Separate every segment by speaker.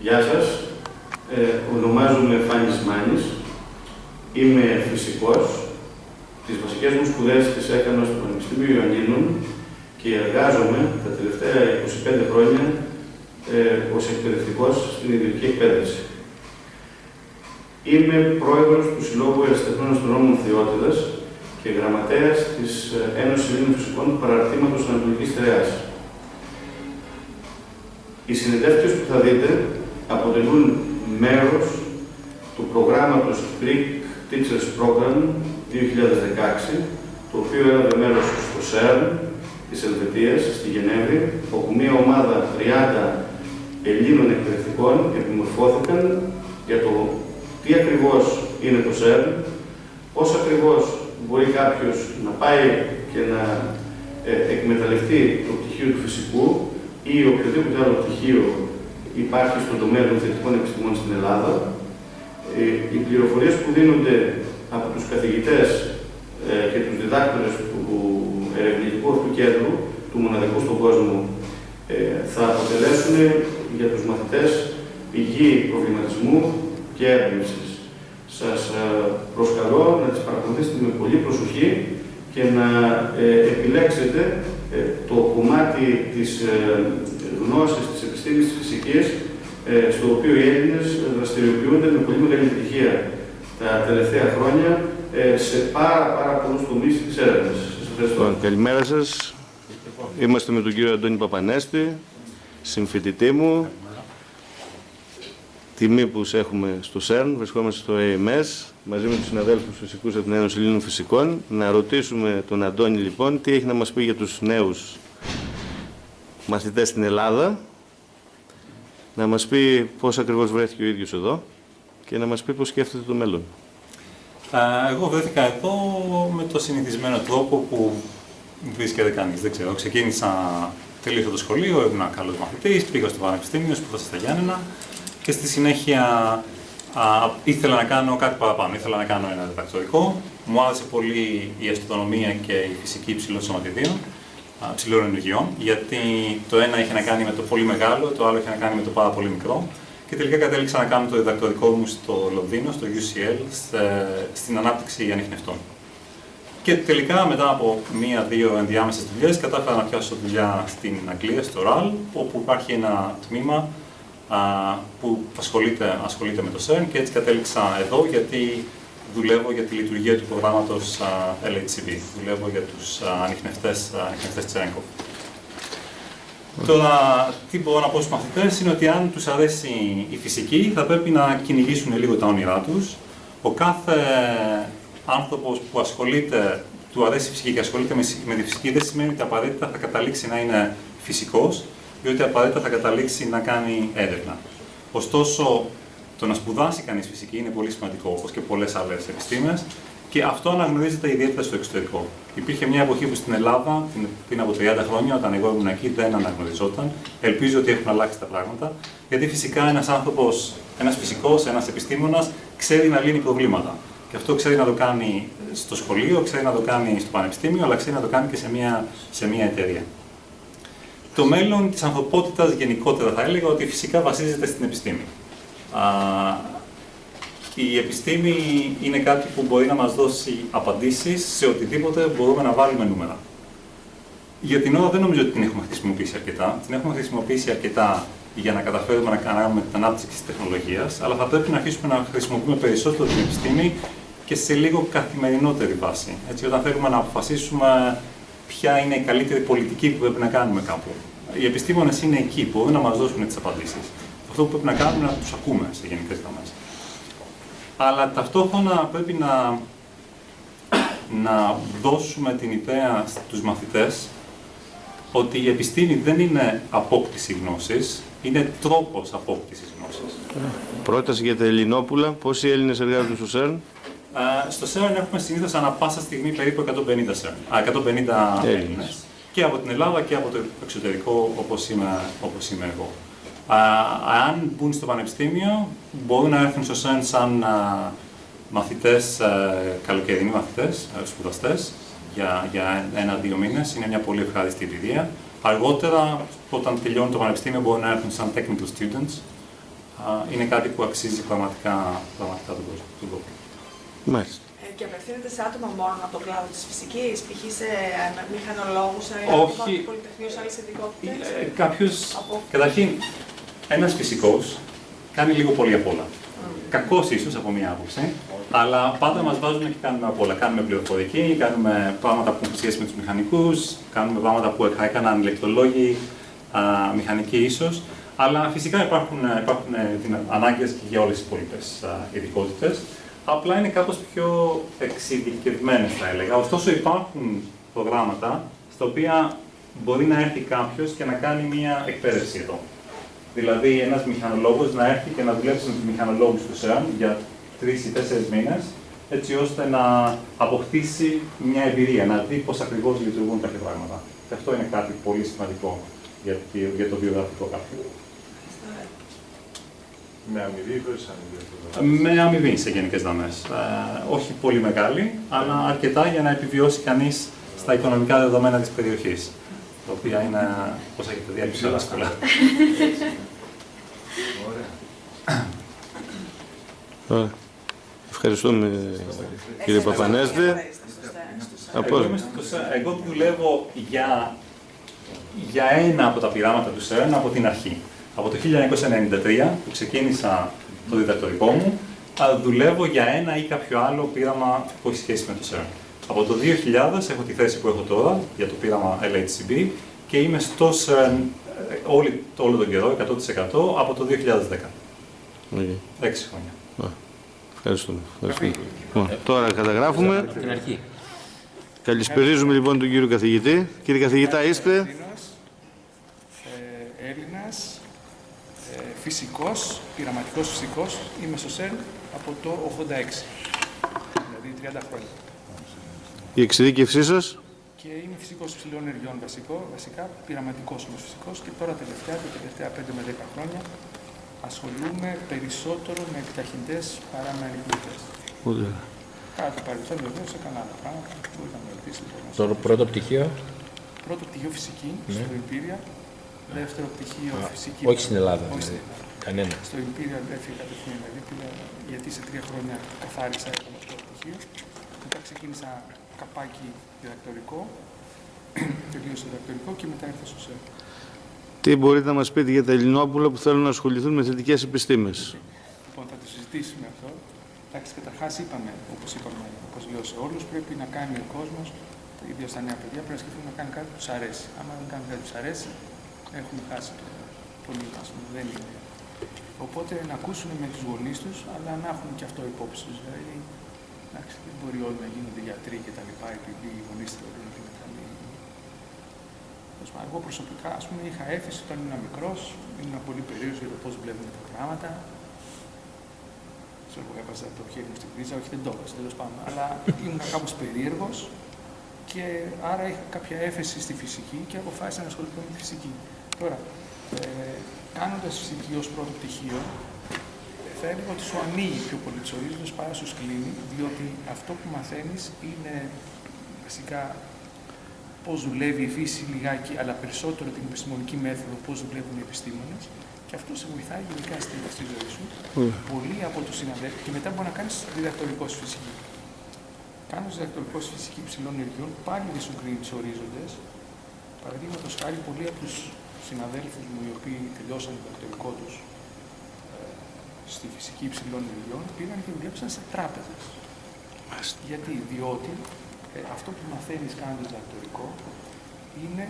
Speaker 1: Γεια σας, ονομάζομαι Φάνης Μάνης, είμαι φυσικός. Τις βασικές μου σπουδές τις έκανα στο Πανεπιστήμιο Ιωαννίνων και εργάζομαι τα τελευταία 25 χρόνια ως εκπαιδευτικός στην ιδιωτική εκπαίδευση. Είμαι πρόεδρος του Συλλόγου Ερασιτεχνών Αστρονόμων Θεότητας και γραμματέας της Ένωσης Ελλήνων Φυσικών Παραρτήματος Ανατολικής Στερεάς. Οι συνεντεύξεις που θα δείτε αποτελούν μέρος του προγράμματος Greek Teachers Program 2016, το οποίο έλαβε μέρος στο CERN της Ελβετίας, στη Γενέβη, όπου μια ομάδα 30 Ελλήνων εκπαιδευτικών επιμορφώθηκαν για το τι ακριβώς είναι το CERN, πώς ακριβώς μπορεί κάποιος να πάει και να εκμεταλλευτεί το πτυχίο του φυσικού ή οποιοδήποτε άλλο πτυχίο υπάρχει στον τομέα των θετικών επιστημών στην Ελλάδα. Οι πληροφορίες που δίνονται από τους καθηγητές και τους διδάκτορες του ερευνητικού αυτού κέντρου, του μοναδικού στον κόσμο, θα αποτελέσουν για τους μαθητές πηγή προβληματισμού και έμπνευσης. Σας προσκαλώ να τις παρακολουθήσετε με πολύ προσοχή και να επιλέξετε το κομμάτι της γνώσης της επιστήμης της φυσικής, στο οποίο οι Έλληνες δραστηριοποιούνται με πολύ μεγάλη επιτυχία τα τελευταία χρόνια σε πάρα πολλούς τομείς της έρευνας. Σας ευχαριστώ.
Speaker 2: Καλημέρα σας. Είμαστε με τον κύριο Αντώνη Παπανέστη, συμφοιτητή μου. Τιμή που έχουμε στο CERN, βρισκόμαστε στο AMS, μαζί με τους συναδέλφους φυσικούς από την Ένωση Ελλήνων Φυσικών. Να ρωτήσουμε τον Αντώνη λοιπόν τι έχει να μας πει για τους νέους μαθητές στην Ελλάδα, να μας πει πώς ακριβώς βρέθηκε ο ίδιος εδώ και να μας πει πώς σκέφτεται το μέλλον.
Speaker 3: Εγώ βρέθηκα εδώ με το συνηθισμένο τρόπο που βρίσκεται κανείς. Δεν ξέρω, τελείωσα το σχολείο, ήμουν καλός μαθητής, πήγα στο Πανεπιστήμιο, σπούδασα στα Γιάννενα και στη συνέχεια ήθελα να κάνω κάτι παραπάνω. Ήθελα να κάνω ένα διδακτορικό. Μου άρεσε πολύ η αστρονομία και η φυσική υψηλών σωματιδίων, ψηλών ενεργειών, γιατί το ένα είχε να κάνει με το πολύ μεγάλο, το άλλο είχε να κάνει με το πάρα πολύ μικρό. Και τελικά κατέληξα να κάνω το διδακτορικό μου στο Λονδίνο, στο UCL, στην ανάπτυξη ανιχνευτών. Και τελικά, μετά από μία-δύο ενδιάμεσες δουλειές, κατάφερα να πιάσω δουλειά στην Αγγλία, στο RAL, όπου υπάρχει ένα τμήμα που ασχολείται με το CERN και έτσι κατέληξα εδώ, γιατί δουλεύω για τη λειτουργία του προγράμματος LHCb. Δουλεύω για τους ανιχνευτές Τσέρενκοφ. Τώρα, τι μπορώ να πω στους μαθητές είναι ότι αν τους αρέσει η φυσική, θα πρέπει να κυνηγήσουν λίγο τα όνειρά τους. Ο κάθε άνθρωπος που του αρέσει η φυσική και ασχολείται με τη φυσική δεν σημαίνει ότι απαραίτητα θα καταλήξει να είναι φυσικός ή ότι απαραίτητα θα καταλήξει να κάνει έρευνα. Ωστόσο, το να σπουδάσει κανείς φυσική είναι πολύ σημαντικό, όπως και πολλές άλλες επιστήμες, και αυτό αναγνωρίζεται ιδιαίτερα στο εξωτερικό. Υπήρχε μια εποχή που στην Ελλάδα, πριν από 30 χρόνια, όταν εγώ ήμουν εκεί, δεν αναγνωριζόταν. Ελπίζω ότι έχουν αλλάξει τα πράγματα, γιατί φυσικά ένας άνθρωπος, ένας φυσικός, ένας επιστήμονας, ξέρει να λύνει προβλήματα. Και αυτό ξέρει να το κάνει στο σχολείο, ξέρει να το κάνει στο πανεπιστήμιο, αλλά ξέρει να το κάνει και σε μια εταιρεία. Το μέλλον της ανθρωπότητας γενικότερα θα έλεγα ότι φυσικά βασίζεται στην επιστήμη. Η επιστήμη είναι κάτι που μπορεί να μας δώσει απαντήσεις σε οτιδήποτε μπορούμε να βάλουμε νούμερα. Για την ώρα δεν νομίζω ότι την έχουμε χρησιμοποιήσει αρκετά. Την έχουμε χρησιμοποιήσει αρκετά για να καταφέρουμε να κάνουμε την ανάπτυξη της τεχνολογίας, αλλά θα πρέπει να αρχίσουμε να χρησιμοποιούμε περισσότερο την επιστήμη και σε λίγο καθημερινότερη βάση. Έτσι, όταν θέλουμε να αποφασίσουμε ποια είναι η καλύτερη πολιτική που πρέπει να κάνουμε κάπου. Οι επιστήμονες είναι εκεί, μπορούν να μας δώσουν τις απαντήσεις. Αυτό που πρέπει να κάνουμε είναι να τους ακούμε σε γενικές γραμμές. Αλλά ταυτόχρονα πρέπει να δώσουμε την ιδέα στους μαθητές ότι η επιστήμη δεν είναι απόκτηση γνώσης, είναι τρόπος απόκτησης γνώσης.
Speaker 2: Πρόταση για τα Ελληνόπουλα. Πόσοι Έλληνες εργάζονται στο CERN?
Speaker 3: Στο CERN έχουμε συνήθως ανά πάσα στιγμή περίπου 150 Έλληνες. Και από την Ελλάδα και από το εξωτερικό, όπως είμαι εγώ. Αν μπουν στο πανεπιστήμιο, μπορούν να έρθουν στο CERN σαν μαθητές, καλοκαιρινοί μαθητές, σπουδαστές, για 1-2 μήνες. Είναι μια πολύ ευχάριστη εμπειρία. Αργότερα, όταν τελειώνουν το πανεπιστήμιο, μπορούν να έρθουν σαν technical students είναι κάτι που αξίζει πραγματικά τον κόπο.
Speaker 2: Μάλιστα.
Speaker 4: Και απευθύνεται σε άτομα μόνο από τον κλάδο της φυσικής, π.χ. σε μηχανολόγους, σε πολυτεχνείους, άλλες ειδικότητες.
Speaker 3: Καταρχήν, ένας φυσικός κάνει λίγο πολύ απ' όλα. Κακός ίσως από μία άποψη, αλλά πάντα μας βάζουν και κάνουμε απ' όλα. Κάνουμε πληροφορική, κάνουμε πράγματα που έχουν σχέση με τους μηχανικούς, κάνουμε πράγματα που έκαναν ηλεκτρολόγοι, μηχανικοί ίσως. Αλλά φυσικά υπάρχουν ανάγκες και για όλες τις υπόλοιπες ειδικότητες. Απλά είναι κάπως πιο εξειδικευμένες, θα έλεγα. Ωστόσο, υπάρχουν προγράμματα στα οποία μπορεί να έρθει κάποιος και να κάνει μία εκπαίδευση εδώ. Δηλαδή, ένας μηχανολόγος να έρθει και να δουλέψει με τους μηχανολόγους του ΣΕΡΝ για 3 ή 4 μήνες, έτσι ώστε να αποκτήσει μια εμπειρία, να δει πώς ακριβώς λειτουργούν κάποια πράγματα. Και αυτό είναι κάτι πολύ σημαντικό για το βιογραφικό κάποιου.
Speaker 5: Με αμοιβή ή χωρίς αμοιβή?
Speaker 3: Με αμοιβή σε γενικές γραμμές. Όχι πολύ μεγάλη, αλλά αρκετά για να επιβιώσει κανείς στα οικονομικά δεδομένα της περιοχής. Τα οποία είναι, πώς έχετε δει, πιο δύσκολα.
Speaker 2: Ωραία. Ευχαριστούμε, κύριε Παπανέσδε.
Speaker 3: Εγώ δουλεύω για ένα από τα πειράματα του ΣΕΡΝ από την αρχή. Από το 1993 που ξεκίνησα το διδακτορικό μου, δουλεύω για ένα ή κάποιο άλλο πείραμα που έχει σχέση με το ΣΕΡΝ. Από το 2000 έχω τη θέση που έχω τώρα για το πείραμα LHCb και είμαι στο ΣΕΡΝ όλο τον καιρό, 100% από το 2010. 6 χρόνια.
Speaker 2: Ευχαριστούμε. Τώρα καταγράφουμε. Καλησπερίζουμε λοιπόν τον κύριο καθηγητή. Κύριε καθηγητά, είστε?
Speaker 6: Έλληνας, φυσικός, πειραματικός φυσικός. Είμαι στο ΣΕΡΝ από το 86, δηλαδή 30 χρόνια.
Speaker 2: Η εξειδίκευσή σας?
Speaker 6: Και είμαι φυσικός υψηλών ενεργειών βασικά, πειραματικός όμως φυσικός και τώρα τα τελευταία 5 με 10 χρόνια ασχολούμαι περισσότερο με επιταχυντές παρά με ανοιχτές. Κατά το παρελθόν βεβαίως έκανα άλλα πράγματα, μπορείτε να με ρωτήσετε.
Speaker 7: Το πρώτο πτυχίο?
Speaker 6: Πρώτο πτυχίο φυσική, στο Ιμπήρια. Δεύτερο πτυχίο φυσική.
Speaker 7: Όχι στην Ελλάδα, δηλαδή. Κανένα.
Speaker 6: Στο Ιμπήρια έφυγε κατευθείαν, γιατί σε 3 χρόνια καθάρισα έκανα αυτό το πτυχίο. Μετά ξεκίνησα καπάκι διδακτορικό, τελείωσα διδακτορικό και μετά ήρθα στο ΣΕΡΝ.
Speaker 2: Τι μπορείτε να μας πείτε για τα Ελληνόπουλα που θέλουν να ασχοληθούν με θετικές επιστήμες?
Speaker 6: Λοιπόν, θα το συζητήσουμε αυτό. Εντάξει, καταρχάς είπαμε, όπως λέω σε όλους, πρέπει να κάνει ο κόσμος, ιδίως τα νέα παιδιά, πρέπει να σκεφτούν να κάνει κάτι που τους αρέσει. Άμα δεν κάνουν κάτι που τους αρέσει, έχουν χάσει το νήμα, δεν είναι. Οπότε να ακούσουν με τους γονείς τους, αλλά να έχουν και αυτό υπόψη τους. Δηλαδή, εντάξει, δεν μπορεί όλοι να γίνονται γιατροί και τα λοιπά, επειδή οι γονείς θεωρούν ότι είναι καλοί. Εγώ προσωπικά, ας πούμε, είχα έφεση όταν ήμουν μικρός, ήμουν πολύ περίεργος για το πώς βλέπουν τα πράγματα. Ξέρω εγώ, έβαζα το χέρι μου στην πρίζα, όχι δεν το έβαζα, τέλος πάντων. Αλλά ήμουν κάπως περίεργος και άρα είχα κάποια έφεση στη φυσική και αποφάσισα να ασχοληθώ με τη φυσική. Τώρα, κάνοντας φυσική ως πρώτο πτυχίο, θα έλεγα ότι σου ανοίγει πιο πολύ τους ορίζοντες παρά σου κλείνει, διότι αυτό που μαθαίνεις είναι βασικά πώς δουλεύει η φύση λιγάκι, αλλά περισσότερο την επιστημονική μέθοδο, πώς δουλεύουν οι επιστήμονες. Και αυτό σε βοηθάει γενικά στη ζωή σου. Πολλοί από τους συναδέλφους και μετά μπορεί να κάνεις διδακτορικό στη φυσική. Κάνοντας διδακτορικό στη φυσική υψηλών ενεργειών, πάλι δεν σου κρίνει τους ορίζοντες. Παραδείγματος χάρη, πολλοί από τους συναδέλφους μου, οι οποίοι τελειώσαν το διδακτορικό τους στη φυσική υψηλών ενεργειών, πήγαν και δουλέψαν σε τράπεζες. Γιατί, διότι αυτό που μαθαίνεις κάνοντας διδακτορικό είναι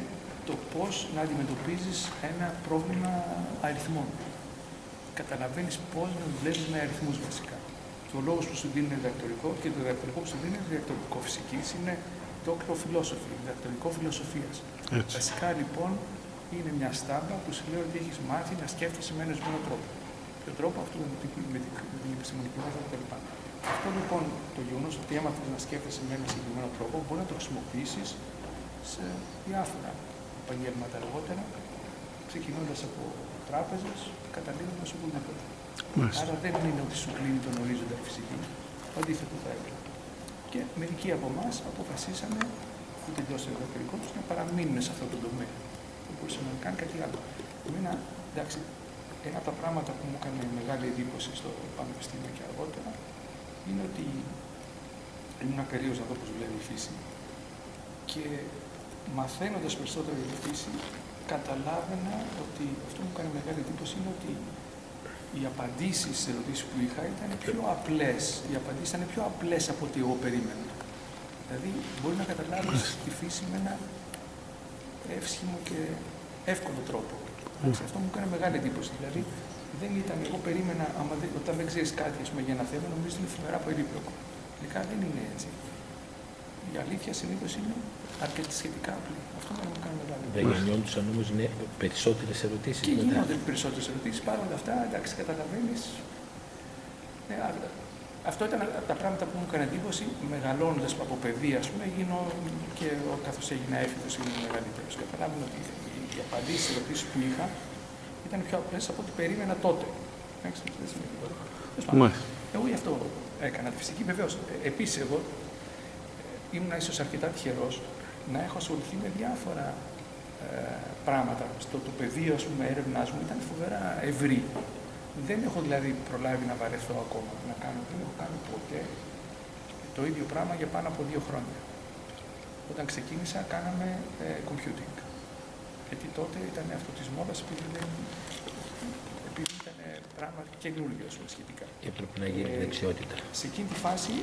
Speaker 6: το πώς να αντιμετωπίζεις ένα πρόβλημα αριθμών. Καταλαβαίνεις πώς να δουλεύεις με αριθμούς βασικά. Και ο λόγος που σου δίνει διδακτορικό και το διδακτορικό που σου δίνει διδακτορικό φυσικής είναι doctor philosophy, διδακτορικό φιλοσοφίας. Βασικά λοιπόν είναι μια στάμπα που σου λέει ότι έχεις μάθει να σκέφτεσαι με έναν ορισμένο τρόπο. Και ο τρόπο αυτό με την επιστημονική μέθοδο κτλ. Αυτό λοιπόν το γεγονός ότι έμαθες να σκέφτεσαι με έναν συγκεκριμένο τρόπο μπορεί να το χρησιμοποιήσεις σε διάφορα επαγγέλματα αργότερα, ξεκινώντας από τράπεζες και καταλήγοντας οπουδήποτε. Άρα δεν είναι ότι σου κλείνει τον ορίζοντα η φυσική, αντίθετο θα έλεγα. Και μερικοί από εμάς αποφασίσαμε, αφού τελειώσει το διδακτορικό τους, να παραμείνουν σε αυτό το τομέα. Δεν μπορούσαμε να κάνουν κάτι άλλο. Εμένα, εντάξει, ένα από τα πράγματα που μου έκανε μεγάλη εντύπωση στο πανεπιστήμιο και αργότερα είναι ότι ήμουν περίοδος να δω πώς δουλεύει η φύση και μαθαίνοντας περισσότερο για τη φύση καταλάβαινα ότι αυτό που μου έκανε μεγάλη εντύπωση είναι ότι οι απαντήσεις στις ερωτήσεις που είχα ήταν πιο απλές. Οι απαντήσεις ήταν πιο απλές από ό,τι εγώ περίμενα. Δηλαδή, μπορεί να καταλάβεις τη φύση με ένα εύσχυμο και εύκολο τρόπο. Αυτό μου έκανε μεγάλη εντύπωση. Δηλαδή, δεν ήταν, εγώ περίμενα, όταν δεν ξέρεις κάτι για ένα θέμα, νομίζω ότι είναι φοβερά περίπλοκο. Τελικά δεν είναι έτσι. Η αλήθεια συνήθως είναι αρκετά σχετικά απλή. Αυτό μου κάνει μεγάλη εντύπωση.
Speaker 7: Δεν γεννιόντουσαν όμως περισσότερες ερωτήσεις.
Speaker 6: Και γίνονται περισσότερες ερωτήσεις. Παρ' όλα αυτά, εντάξει, καταλαβαίνεις. Αυτό ήταν από τα πράγματα που μου έκανε εντύπωση, μεγαλώνοντας από παιδεία, ας πούμε, και καθώς έγινα έφηβος, ήμουν μεγαλύτερος. Καταλάβαινα ότι οι απαντήσεις στις ερωτήσεις που είχα ήταν πιο απλές από ό,τι περίμενα τότε. Εγώ γι' αυτό έκανα τη φυσική. Βεβαίως, επίσης εγώ ήμουν ίσως αρκετά τυχερός να έχω ασχοληθεί με διάφορα πράγματα. Το πεδίο, ας πούμε, έρευνάς μου ήταν φοβερά ευρύ. Δεν έχω δηλαδή προλάβει να βαρεθώ ακόμα να κάνω. Δεν έχω κάνει ποτέ το ίδιο πράγμα για πάνω από 2 χρόνια. Όταν ξεκίνησα, κάναμε computing. Γιατί τότε ήταν αυτό της μόδας, επειδή ήταν πράγμα καινούργιο σχετικά.
Speaker 7: Έπρεπε να γίνει δεξιότητα.
Speaker 6: Σε εκείνη τη φάση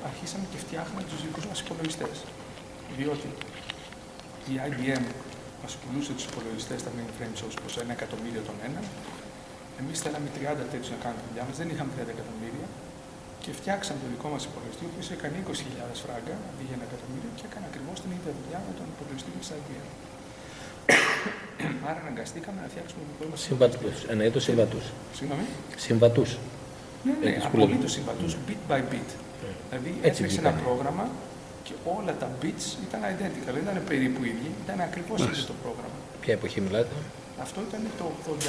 Speaker 6: αρχίσαμε και φτιάχναμε τους δικούς μας υπολογιστές. Διότι η IBM μας πουλούσε τους υπολογιστές, τα mainframes, ως 1 εκατομμύριο τον ένα. Εμείς θέλαμε 30 τέτοιους να κάνουμε τη δουλειά μας, δεν είχαμε 30 εκατομμύρια και φτιάξαμε το δικό μας υπολογιστή, ο οποίος έκανε 20.000 φράγκα αντί για 1 εκατομμύριο και έκανε ακριβώς την ίδια δουλειά με τον υπολογιστή της IBM. Άρα αναγκαστήκαμε να φτιάξουμε το δικό μας
Speaker 7: συμβατούς. Εννοείται συμβατούς.
Speaker 6: Συγγνώμη.
Speaker 7: Συμβατούς.
Speaker 6: Ναι, απολύτως συμβατούς, bit by bit. Δηλαδή έφτιαξε ένα πρόγραμμα και όλα τα bits ήταν identical, δεν ήταν περίπου ίδιοι, ήταν ακριβώς ίδιο το πρόγραμμα.
Speaker 7: Ποια εποχή μιλάτε?
Speaker 6: Αυτό ήταν το 80...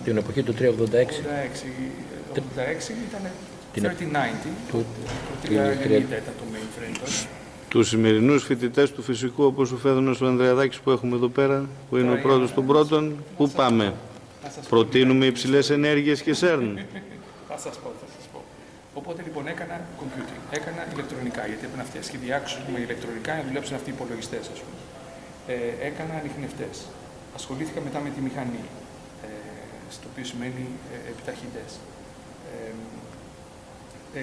Speaker 7: Την εποχή του 386.
Speaker 6: 86 ήταν 3090, το 390 ήταν το mainframe τότε.
Speaker 2: Τους σημερινούς φοιτητές του φυσικού, όπως ο Φέδωνος ο Ανδρεαδάκης που έχουμε εδώ πέρα, που είναι ο πρώτος των πρώτων, πού πάμε? Προτείνουμε υψηλές ενέργειες και CERN.
Speaker 6: Θα σας πω. Οπότε λοιπόν έκανα computing, έκανα ηλεκτρονικά, γιατί έπρεπε να σχεδιάξουμε ηλεκτρονικά να δουλέψουν αυτοί οι υπολογιστές, ας πούμε. Έκανα ανιχνευτές. Ασχολήθηκα μετά με τη μηχανή, στο οποίο σημαίνει επιταχυντές.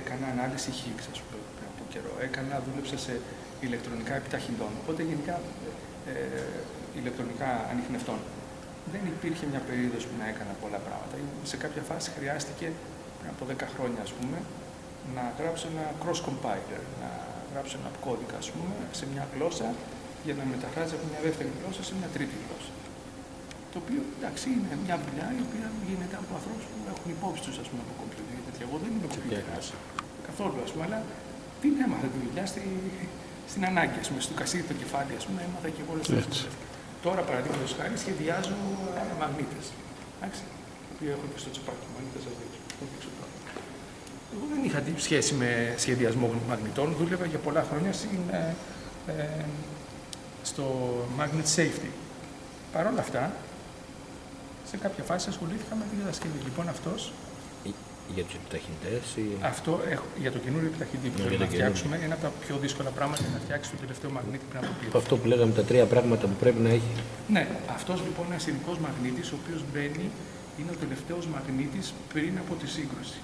Speaker 6: Έκανα ανάλυση Higgs, ας πούμε, πριν από καιρό. Δούλεψα σε ηλεκτρονικά επιταχυντών. Οπότε γενικά ηλεκτρονικά ανιχνευτών. Δεν υπήρχε μια περίοδος που να έκανα πολλά πράγματα. Σε κάποια φάση χρειάστηκε, πριν από 10 χρόνια, ας πούμε, να γράψω ένα cross-compiler, να γράψω ένα κώδικα, ας πούμε, σε μια γλώσσα για να μεταφράζει από μια δεύτερη γλώσσα σε μια τρίτη γλώσσα. Το οποίο, εντάξει, είναι μια δουλειά η οποία γίνεται από ανθρώπους που έχουν υπόψη τους, ας πούμε, από κομπιούτερ. Γιατί εγώ δεν είμαι κομπιούτερας καθόλου, ας πούμε, αλλά την έμαθα τη δουλειά στην ανάγκη, ας πούμε, στο κασίδι το κεφάλι, ας πούμε, έμαθα και εγώ όλες τις δουλειές. Τώρα, παραδείγματος χάρη, σχεδιάζω μαγνήτες. Εντάξει, το οποίο έχω και στο τσεπάκι μου, μαγνήτες σας δείξω. Εγώ δεν είχα σχέση με σχεδιασμό μαγνητών, δούλευα για πολλά χρόνια στο Magnet Safety. Παρ' όλα αυτά, σε κάποια φάση ασχολήθηκα με τη κατασκευή. Λοιπόν, αυτός.
Speaker 7: Για τους επιταχυντές ή...
Speaker 6: Αυτό, για το καινούριο επιταχυντή που πρέπει να φτιάξουμε, ένα από τα πιο δύσκολα πράγματα είναι να φτιάξει το τελευταίο μαγνήτη πριν από πλήρω.
Speaker 7: Αυτό που λέγαμε, τα 3 πράγματα που πρέπει να έχει.
Speaker 6: Ναι, αυτός λοιπόν είναι ένας ειδικός μαγνήτης, ο οποίος μπαίνει, είναι ο τελευταίος μαγνήτης πριν από τη σύγκρουση.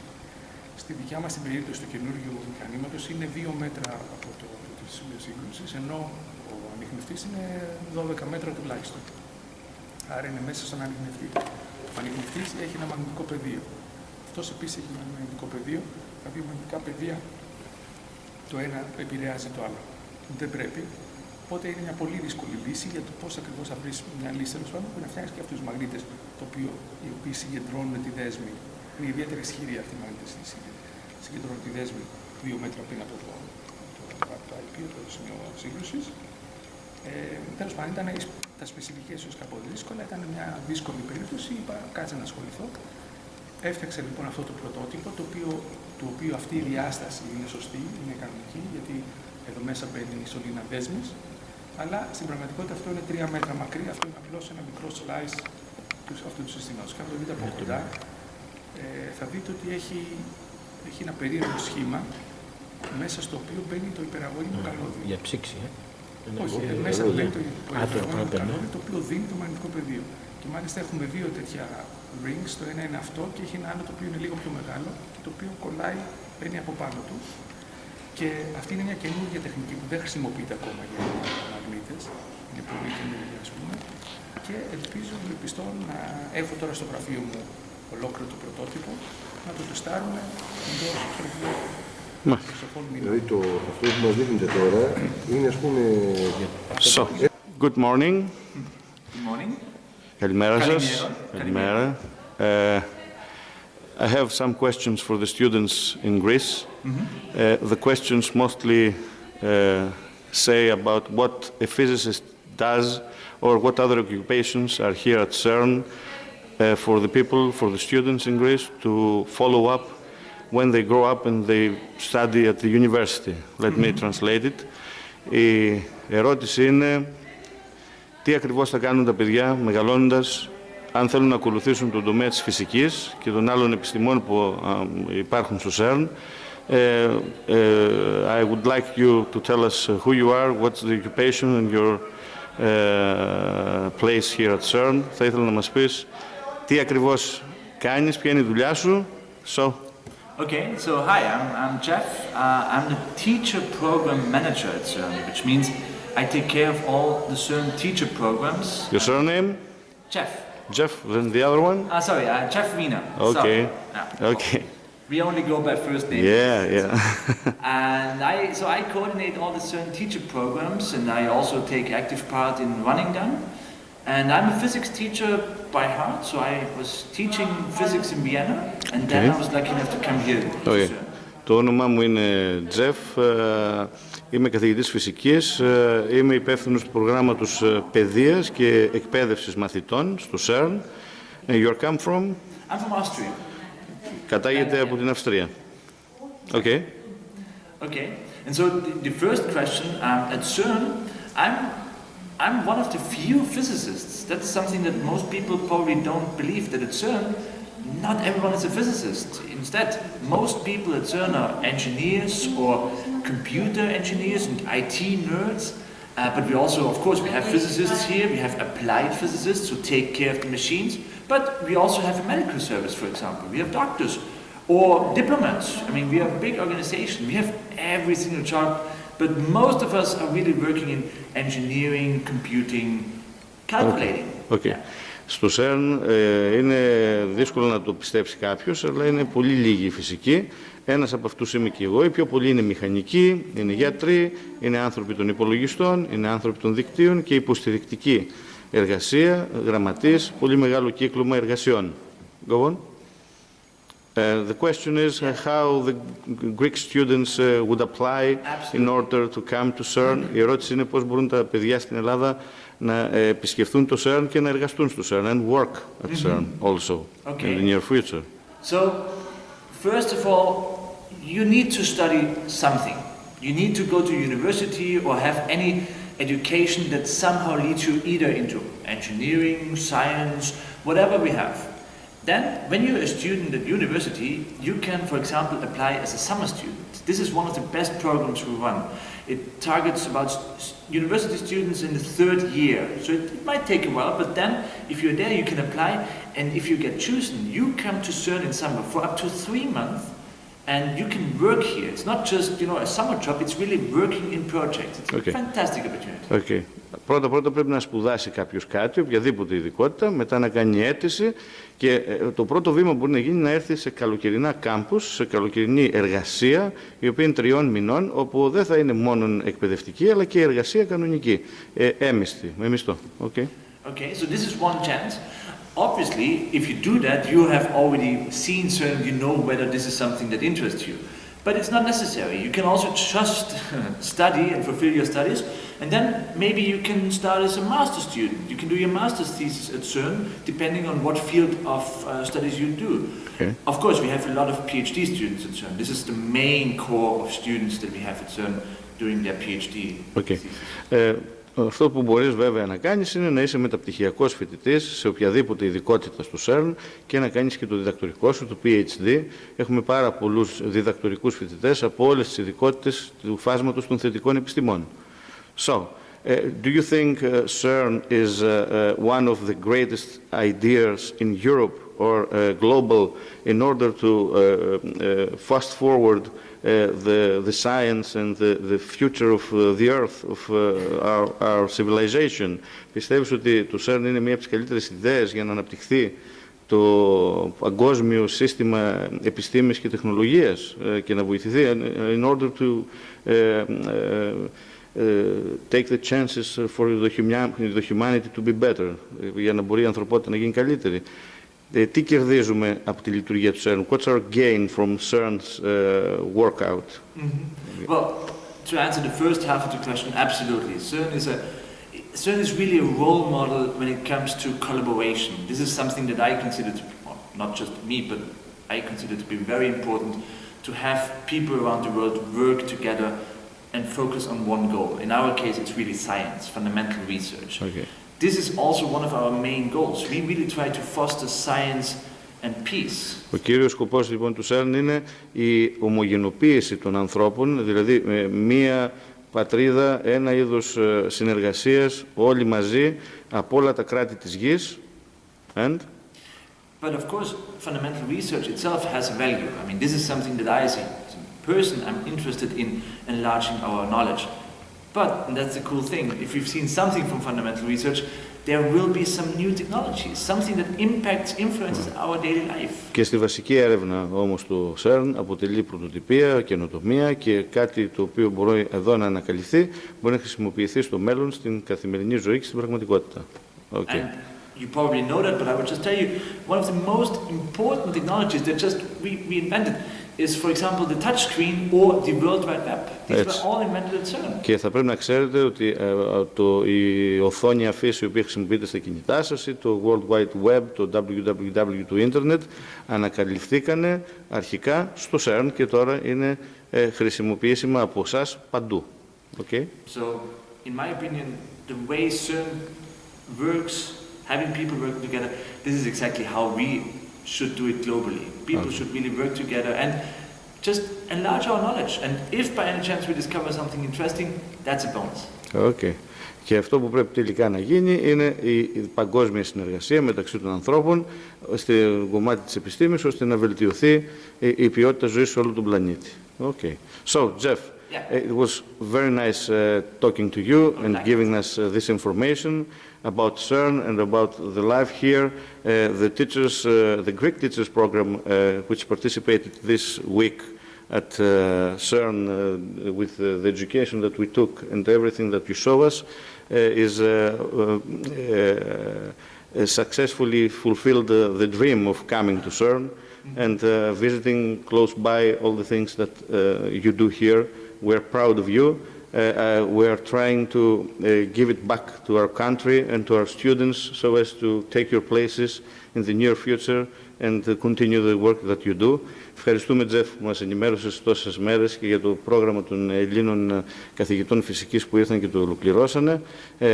Speaker 6: Στη δικιά μας την περίπτωση του καινούριου μηχανήματος είναι 2 μέτρα από τη σύγκρουση, ενώ ο ανιχνευτής είναι 12 μέτρα τουλάχιστον. Άρα είναι μέσα στον ανιχνευτή. Ο ανιχνευτής έχει ένα μαγνητικό πεδίο. Αυτός επίσης έχει ένα μαγνητικό πεδίο. Τα δύο μαγνητικά πεδία, το ένα επηρεάζει το άλλο. Δεν πρέπει. Οπότε είναι μια πολύ δύσκολη λύση για το πώς ακριβώς θα βρεις μια λύση. Τέλος πάντων, που να φτιάξεις και αυτούς τους μαγνήτες, οι οποίοι συγκεντρώνουν τη δέσμη. Είναι ιδιαίτερα ισχυρή αυτή η μαγνήτες. Συγκεντρώνουν τη δέσμη 2 μέτρα πριν από το IP, το σημείο σύγκρουσης. Τέλος πάντων, ήταν τα σπεσιφικές ίσως κάπου δύσκολα, ήταν μια δύσκολη περίπτωση. Είπα, κάτσε να ασχοληθώ. Έφτιαξα λοιπόν αυτό το πρωτότυπο, το οποίο αυτή η διάσταση είναι σωστή, είναι κανονική, γιατί εδώ μέσα μπαίνει η σωλήνα δέσμης. Αλλά στην πραγματικότητα αυτό είναι 3 μέτρα μακρύ, αυτό είναι απλώς ένα μικρό slice αυτού του συστήματος. Κάνα το δείτε από κοντά, θα δείτε ότι έχει ένα περίεργο σχήμα μέσα στο οποίο μπαίνει το υπεραγώνιμο καλώδιο.
Speaker 7: Για ψήξη,
Speaker 6: Όχι, μέσα μπαίνει το υπεραγώνιμο καλώδιο, το οποίο δίνει το μαγνητικό πεδίο. Και μάλιστα έχουμε δύο τέτοια rings, το ένα είναι αυτό και έχει ένα άλλο το οποίο είναι λίγο πιο μεγάλο και το οποίο κολλάει, μπαίνει από πάνω του. Και αυτή είναι μια καινούργια τεχνική που δεν χρησιμοποιείται ακόμα για μαγνήτες, είναι πολύ καινούργια ας πούμε. Και ελπίζω, ευελπιστώ να έχω τώρα στο γραφείο μου ολόκληρο το πρωτότυπο, να το τεστάρουμε εντός
Speaker 8: Δηλαδή αυτό που μας δείχνετε τώρα είναι ας πούμε...
Speaker 2: So, good morning.
Speaker 3: Good morning.
Speaker 2: Καλημέρα σας. Καλημέρα. I have some questions for the students in Greece. The questions mostly say about what a physicist does or what other occupations are here at CERN for the people, for the students in Greece to follow up when they grow up and they study at the university. Let me translate it. Η ερώτηση είναι τι ακριβώς θα κάνουν τα παιδιά μεγαλώνοντας αν θέλουν να ακολουθήσουν τον τομέα της φυσικής και των άλλων επιστημών που υπάρχουν στο CERN. I would like you to tell us who you are, what's the occupation and your place here at CERN. Θα ήθελα να μας πεις τι ακριβώς κάνεις, ποια είναι η δουλειά σου.
Speaker 9: Okay, so hi, I'm Jeff. I'm the teacher program manager at CERN, which means I take care of all the CERN teacher programs.
Speaker 2: Your surname?
Speaker 9: Jeff.
Speaker 2: Jeff, then the other one?
Speaker 9: Sorry, Jeff Wiener.
Speaker 2: Okay.
Speaker 9: Yeah.
Speaker 2: Okay.
Speaker 9: We only go by first name.
Speaker 2: Yeah.
Speaker 9: And I coordinate all the CERN teacher programs, and I also take active part in running them. And I'm a physics teacher by heart, so I was teaching physics in Vienna, and then I was lucky enough to come here to CERN.
Speaker 2: Το όνομά μου είναι Jeff, είμαι καθηγητής φυσικής, είμαι υπεύθυνος του προγράμματος παιδείας και εκπαίδευσης μαθητών στο CERN. You come from?
Speaker 9: I'm from Austria.
Speaker 2: Κατάγεται από την Αυστρία. Okay.
Speaker 9: Okay, and so the first question, at CERN, I'm one of the few physicists. That's something that most people probably don't believe, that at CERN, not everyone is a physicist. Instead, most people at CERN are engineers or computer engineers and IT nerds. But we also, of course, we have physicists here, we have applied physicists who take care of the machines, but we also have a medical service, for example. We have doctors or diplomats. I mean, we are a big organization. We have every single job, but most of us are really working in engineering, computing, calculating.
Speaker 2: Okay. Yeah. Στο CERN είναι δύσκολο να το πιστέψει κάποιος, αλλά είναι πολύ λίγοι οι φυσικοί. Ένας από αυτούς είμαι και εγώ. Οι πιο πολλοί είναι μηχανικοί, είναι γιατροί, είναι άνθρωποι των υπολογιστών, είναι άνθρωποι των δικτύων και υποστηρικτική εργασία, γραμματείς, πολύ μεγάλο κύκλωμα εργασιών. Go on. The question is how the Greek students would apply in order to come to CERN. Η ερώτηση είναι πώς μπορούν τα παιδιά στην Ελλάδα να επισκεφθούν το CERN και να εργαστούν στο CERN and work at CERN also in the near future.
Speaker 9: So, first of all, you need to study something. You need to go to university or have any education that somehow leads you either into engineering, science, whatever we have. Then, when you're a student at university, you can, for example, apply as a summer student. This is one of the best programs we run. It targets about university students in the third year. So it might take a while, but then if you're there, you can apply. And if you get chosen, you come to CERN in summer for up to 3 months. And you can work here. It's not just, a summer job, it's really working in projects. It's a fantastic opportunity.
Speaker 2: Okay. Πρώτα πρέπει να σπουδάσει κάποιος κάτι, οποιαδήποτε ειδικότητα, μετά να κάνει αίτηση και το πρώτο βήμα που μπορεί να γίνει να έρθει σε καλοκαιρινά κάμπους, σε καλοκαιρινή εργασία, η οποία είναι 3 μηνών, όπου δεν θα είναι μόνο εκπαιδευτική, αλλά και εργασία κανονική, έμισθη, με μισθό. Okay.
Speaker 9: Okay, so this is one chance. Obviously, if you do that, you have already seen CERN, you know whether this is something that interests you. But it's not necessary. You can also just study and fulfill your studies, and then maybe you can start as a master's student. You can do your master's thesis at CERN, depending on what field of studies you do.
Speaker 2: Okay.
Speaker 9: Of course, we have a lot of PhD students at CERN. This is the main core of students that we have at CERN doing their PhD thesis.
Speaker 2: Αυτό που μπορείς βέβαια να κάνεις είναι να είσαι μεταπτυχιακός φοιτητής σε οποιαδήποτε ειδικότητα στο CERN και να κάνεις και το διδακτορικό σου, το PhD. Έχουμε πάρα πολλούς διδακτορικούς φοιτητές από όλες τις ειδικότητες του φάσματος των θετικών επιστημών. So, do you think CERN is one of the greatest ideas in Europe or global in order to fast forward the science and the future of the earth, of our civilization? Πιστεύεις ότι το CERN είναι μία από τις καλύτερες ιδέες για να αναπτυχθεί το παγκόσμιο σύστημα επιστήμης και τεχνολογίας και να βοηθηθεί in order to take the chances for the humanity to be better, για να μπορεί η ανθρωπότητα να γίνει καλύτερη? Τι κερδίζουμε από τη λειτουργία του CERN? What's our gain from CERN's workout?
Speaker 9: Well, to answer the first half of the question, absolutely. CERN is really a role model when it comes to collaboration. This is something that I consider to be, well, not just me, but I consider to be very important, to have people around the world work together and focus on one goal. In our case, it's really science, fundamental research.
Speaker 2: Okay.
Speaker 9: This is also one of our main goals. We really try to foster science and peace.
Speaker 2: Ο κύριος σκοπός λοιπόν του CERN είναι η ομογενοποίηση των ανθρώπων, δηλαδή μία πατρίδα, ένα είδος συνεργασίας, όλοι μαζί, από όλα τα κράτη της γης. And?
Speaker 9: But of course, fundamental research itself has a value. I mean, this is something that I, as a person, I'm interested in enlarging our knowledge. But, and that's the cool thing, if we've seen something from fundamental research, there will be some new technologies, something that impacts, influences our daily life.
Speaker 2: Και στη βασική έρευνα όμως του CERN αποτελεί πρωτοτυπία, καινοτομία και κάτι το οποίο μπορεί εδώ να ανακαλυφθεί, μπορεί να χρησιμοποιηθεί στο μέλλον, στην καθημερινή ζωή και στην πραγματικότητα. Okay.
Speaker 9: And you probably know that, but I would just tell you, one of the most important technologies that just we invented is, for example, the touch screen or the World Wide Web. These were all invented at CERN.
Speaker 2: Και θα πρέπει να ξέρετε ότι η οθόνη αφήση η οποία χρησιμοποιείται στα κινητά σας ή το World Wide Web, το www του ίντερνετ, ανακαλυφθήκανε αρχικά στο CERN και τώρα είναι χρησιμοποιήσιμα από εσάς παντού. Okay?
Speaker 9: So, in my opinion, the way CERN works, having people work together, this is exactly how we should do it globally. People should really work together and just enlarge our knowledge. And if by any chance we discover something interesting, that's a bonus.
Speaker 2: Okay. Και αυτό που πρέπει τελικά να γίνει είναι η παγκόσμια συνεργασία μεταξύ των ανθρώπων στο κομμάτι της επιστήμης, ώστε να βελτιωθεί η ποιότητα ζωής σε όλο τον πλανήτη. Okay. So, Jeff, it was very nice talking to you and giving us this information about CERN and about the life here. The teachers, the Greek teachers program, which participated this week at CERN with the education that we took and everything that you show us, is successfully fulfilled the dream of coming to CERN and visiting close by all the things that you do here. We're proud of you. We are trying to give it back to our country and to our students so as to take your places in the near future and continue the work that you do. Ευχαριστούμε, Τζεφ, που μας ενημέρωσες τόσες μέρες και για το πρόγραμμα των Ελλήνων καθηγητών φυσικής που ήρθαν και το ολοκληρώσανε.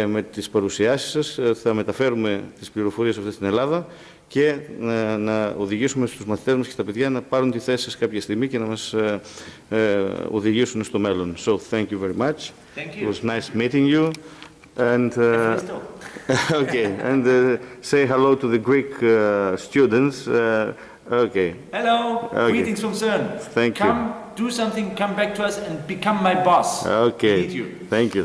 Speaker 2: Με τις παρουσιάσεις σας θα μεταφέρουμε τις πληροφορίες αυτές στην Ελλάδα και να οδηγήσουμε στους μαθητές μας και τα παιδιά να πάρουν τη θέση σας κάποια στιγμή και να μας οδηγήσουν στο μέλλον. So, thank you very much.
Speaker 9: Thank you.
Speaker 2: It was nice meeting you. And okay, and say hello to the Greek students. Okay.
Speaker 9: Hello.
Speaker 2: Okay.
Speaker 9: Greetings from CERN.
Speaker 2: Thank you.
Speaker 9: Come, do something, come back to us and become my boss.
Speaker 2: Okay.
Speaker 9: We need you.
Speaker 2: Thank you.